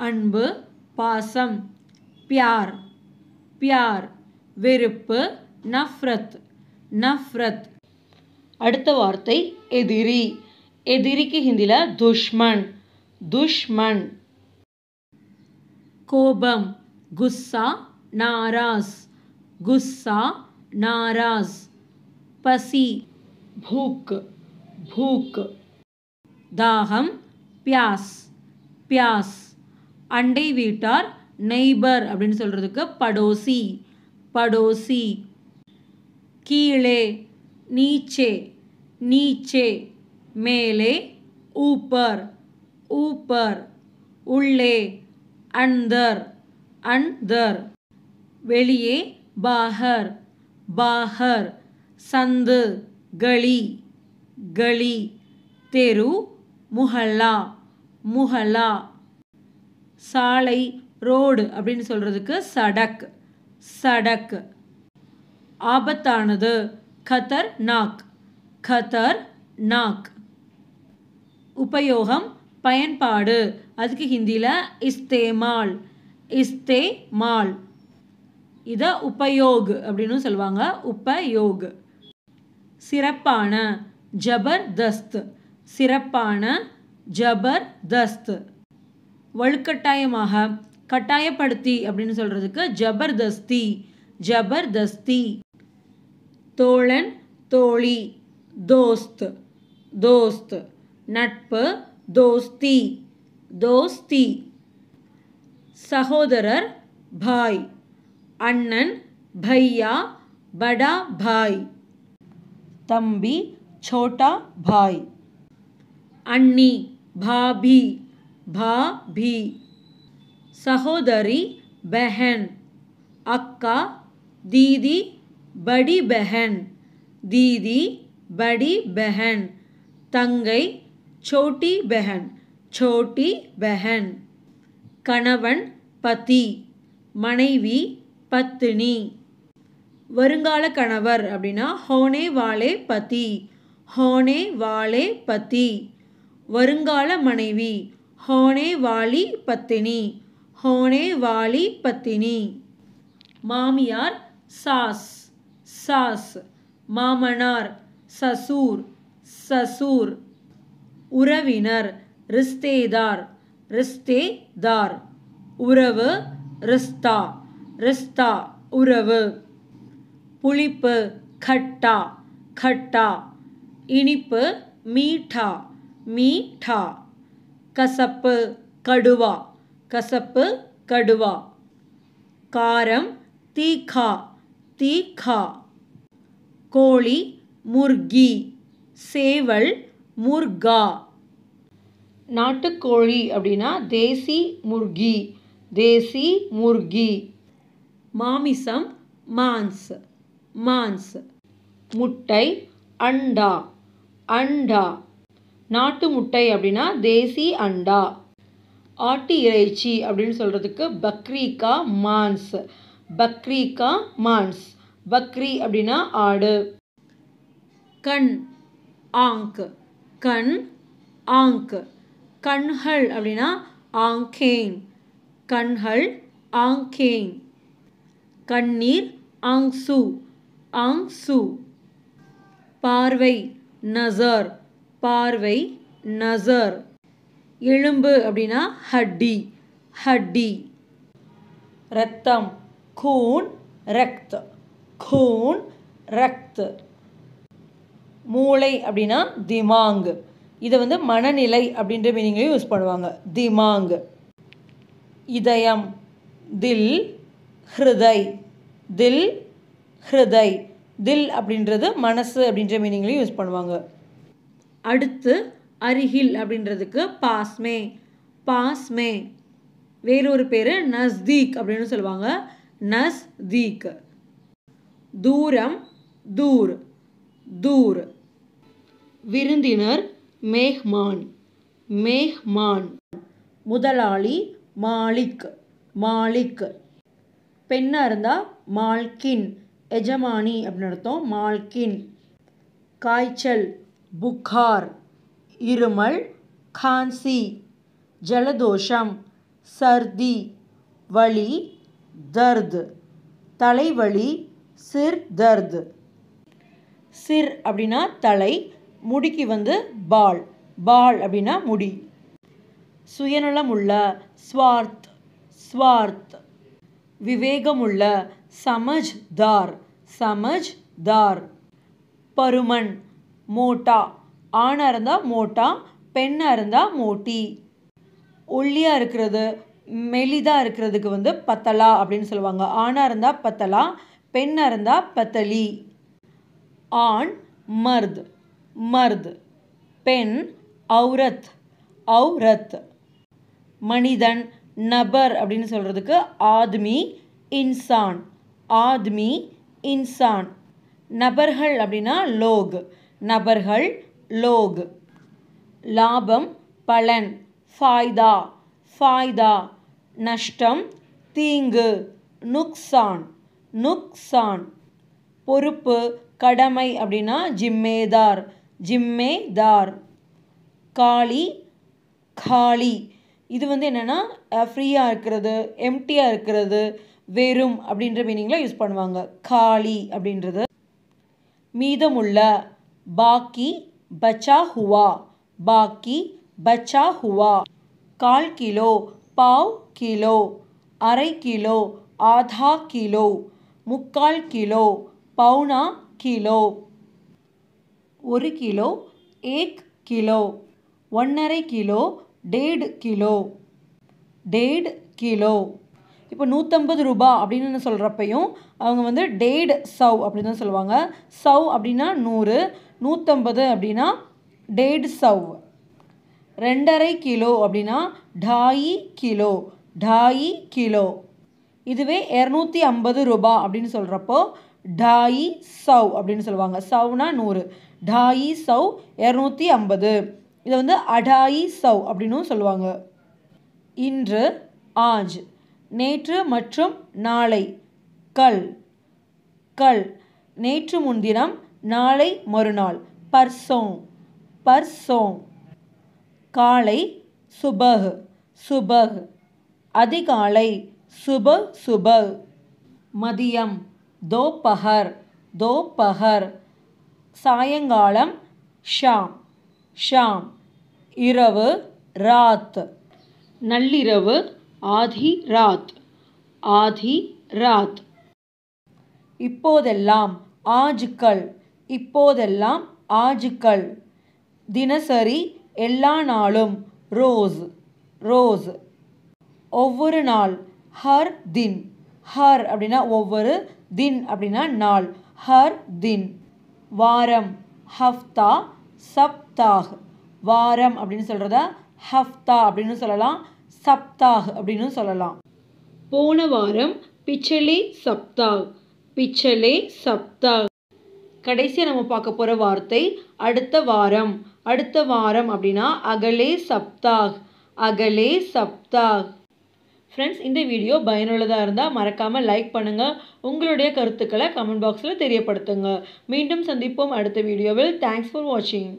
அன்பு பாசம் प्यार प्यार வெறுப்பு நஃப்ரத் நஃப்ரத் அடுத்த வார்த்தை எதிரி எதிரிக்கு ஹிந்தில துஷ்மன் துஷ்மன் கோபம் गुस्सा नाराज गुस्सा नाराज पसी भूख भूख दाहम प्यास प्यास अंडை வீட்டார் நெய்பர் அப்படின்னு சொல்றதுக்கு படோசி படோசி கீழே नीचे नीचे மேலே ऊपर ऊपर உள்ளே अंदर अंदर வெளியே बाहर बाहर संद गली गली तेरू मुहल्ला मुहल्ला சாலை ரோடு அப்படின்னு சொல்றதுக்கு சடக் சடக் ஆபத்தானது खतरनाक खतरनाक உபயோகம் பயன்பாடு அதுக்கு ஹிந்தில இஸ்தேமால் இஸ்தேமால் இத உபயோக் அப்படினு சொல்வாங்க உபயோக் சிறப்பான ஜபர்தஸ்த் சிறப்பான ஜபர்தஸ்த் வலுக்கட்டாயமாக கட்டாயப்படுத்தி அப்படினு சொல்றதுக்கு ஜபர்தஸ்தி ஜபர்தஸ்தி தோழன் தோழி दोस्त दोस्त நட்பு दोस्ती दोस्ती சகோதரர் भाई அண்ணன் भैया बड़ा भाई तंबी छोटा भाई अन्नी भाभी भाभी सहोदरी बहन अक्का दीदी बड़ी बहन दीदी बड़ी बहन तंगई छोटी बहन कणवन पति मனைவி पत्नी வருங்கால கணவர் அப்படினா होने वाले पति வருங்கால மனைவி होने वाली पत्नी மாமியார் सास सास मामनार ससुर ससुर उरविनर रिश्तेदार उरव रिश्ता उरव पुलिप खट्टा इनिप मीठा कसप कड़ुवा कारम तीखा கோழி முர்கி சேவல் முர்கா நாட்டுக்கோழி அப்படினா தேசி முர்கி மாமிசம் மான்ஸ் முட்டை அண்டா நாட்டு முட்டை அப்படினா தேசி அண்டா ஆட்டு இறைச்சி அப்படின்னு சொல்றதுக்கு பக்ரீகா மான்ஸ் बकरी அப்படினா ஆடு கண் ஆங்க் கண்கள் அப்படினா ஆங்கேன் கண்ணீர் ஆங்சு பார்வை நசர் எலும்பு அப்படினா ஹட்டி ரத்தம் खून रक्त மூளை அப்படினா திமாங் இத வந்து மனநிலை அப்படின்ற மீனிங்ல யூஸ் பண்ணுவாங்க திமாங் இதயம் தில் ஹிருதய் தில் அப்படின்றது மனசு அப்படின்ற மீனிங்ல யூஸ் பண்ணுவாங்க அடுத்து அருகில் அப்படின்றதுக்கு பாஸ்மே வேறொரு பேரு நஸ்தீக் அப்படினு சொல்வாங்க நஸ்தீக் दूरम दूर விருந்தினர் मेहमान முதலாளி மாலிக் பெண்ணா இருந்தா மால்கின் எஜமானி அப்படினு அர்த்தம் மால்கின் காய்ச்சல் புகார் இருமல் खांसी ஜலதோஷம் சர்தி வலி தர்த் தலைவலி சிர் தர்த் சிர் அப்படின்னா தலை முடிக்கு வந்து பால் பால் அப்படின்னா முடி சுயநலமுள்ள ஸ்வார்த் ஸ்வார்த் விவேகமுள்ள சமஜ்தார் சமஜ்தார் பருமன் மோட்டா ஆணாக இருந்தால் மோட்டா பெண்ணாக இருந்தால் மோட்டி ஒல்லியாக இருக்கிறது மெலிதாக இருக்கிறதுக்கு வந்து பத்தலா அப்படின்னு சொல்லுவாங்க ஆணாக இருந்தால் பத்தலா பெண்ணாக இருந்தால் பத்தலி ஆண் மர்த் மர்த் பெண் ஔரத் ஔரத் மனிதன் நபர் அப்படின்னு சொல்கிறதுக்கு ஆத்மி இன்சான் ஆத்மி இன்சான் நபர்கள் அப்படின்னா லோக் நபர்கள் லோக் லாபம் பலன் ஃபாய்தா ஃபாய்தா நஷ்டம் தீங்கு நுக்சான் நுக்சான் பொறுப்பு கடமை அப்படின்னா ஜிம்மேதார் ஜிம்மேதார் காலி காலி இது வந்து என்னென்னா ஃப்ரீயாக இருக்கிறது எம்டியாக இருக்கிறது வெறும் அப்படின்ற மீனிங்கில் யூஸ் பண்ணுவாங்க காலி அப்படின்றது மீதமுள்ள பாக்கி பச்சா ஹுவா பாக்கி பச்சா ஹுவா கால் கிலோ பாவ் கிலோ அரை கிலோ ஆதா கிலோ முக்கால் கிலோ பவுனா கிலோ ஒரு கிலோ ஏக் கிலோ ஒன்றரை kilo date kilo date kilo இப்போ 150 ரூபா அப்படின்னு சொல்கிறப்பையும் அவங்க வந்து டேட் சவ் அப்படின்னு தான் சொல்லுவாங்க சவ் அப்படின்னா 100 150 அப்படின்னா டேட் சவ் 2.5 கிலோ அப்படின்னா ढाई கிலோ ढाई கிலோ இதுவே 250 ரூபா அப்படின்னு சொல்கிறப்போ ढाई சவ் அப்படின்னு சொல்லுவாங்க சவ்னா 100 ढाई சவ் 250 இதை வந்து அடாயி சவ் அப்படின்னு சொல்லுவாங்க இன்று ஆஜ் நேற்று மற்றும் நாளை கல் கல் நேற்று முன்தினம் நாளை மறுநாள் பர்சோங் பர்சோங் காலை சுபஹ் சுபஹ் அதிகாலை சுபஹ் சுபஹ் மதியம் தோபஹர் தோபஹர் சாயங்காலம் ஷாம் ஷாம் இரவு ராத் நள்ளிரவு ஆதி ராத் ஆதி ராத் இப்போதெல்லாம் ஆஜ்கல் இப்போதெல்லாம் ஆஜ்கல் தினசரி எல்லா நாளும் ரோஸ் ரோஸ் ஒவ்வொரு நாள் ஹர் தின் ஹர் அப்படின்னா ஒவ்வொரு தின் அப்படின்னா நாள் ஹர் தின் வாரம் ஹஃப்தா சப்தாஹ் வாரம் அப்படின்னு சொல்கிறத ஹஃப்தா அப்படின்னு சொல்லலாம் சப்தாஹ் அப்படின்னு சொல்லலாம் போன வாரம் பிச்சலே சப்தாஹ் பிச்சலே சப்தாஹ் கடைசியாக நம்ம பார்க்க போகிற வார்த்தை அடுத்த வாரம் அடுத்த வாரம் அப்படின்னா அகலே சப்தாஹ் அகலே சப்தாஹ் ஃப்ரெண்ட்ஸ் இந்த வீடியோ பயனுள்ளதாக இருந்தால் மறக்காமல் லைக் பண்ணுங்கள் உங்களுடைய கருத்துக்களை கமெண்ட் பாக்ஸில் தெரியப்படுத்துங்க மீண்டும் சந்திப்போம் அடுத்த வீடியோவில் தேங்க்ஸ் ஃபார் வாட்சிங்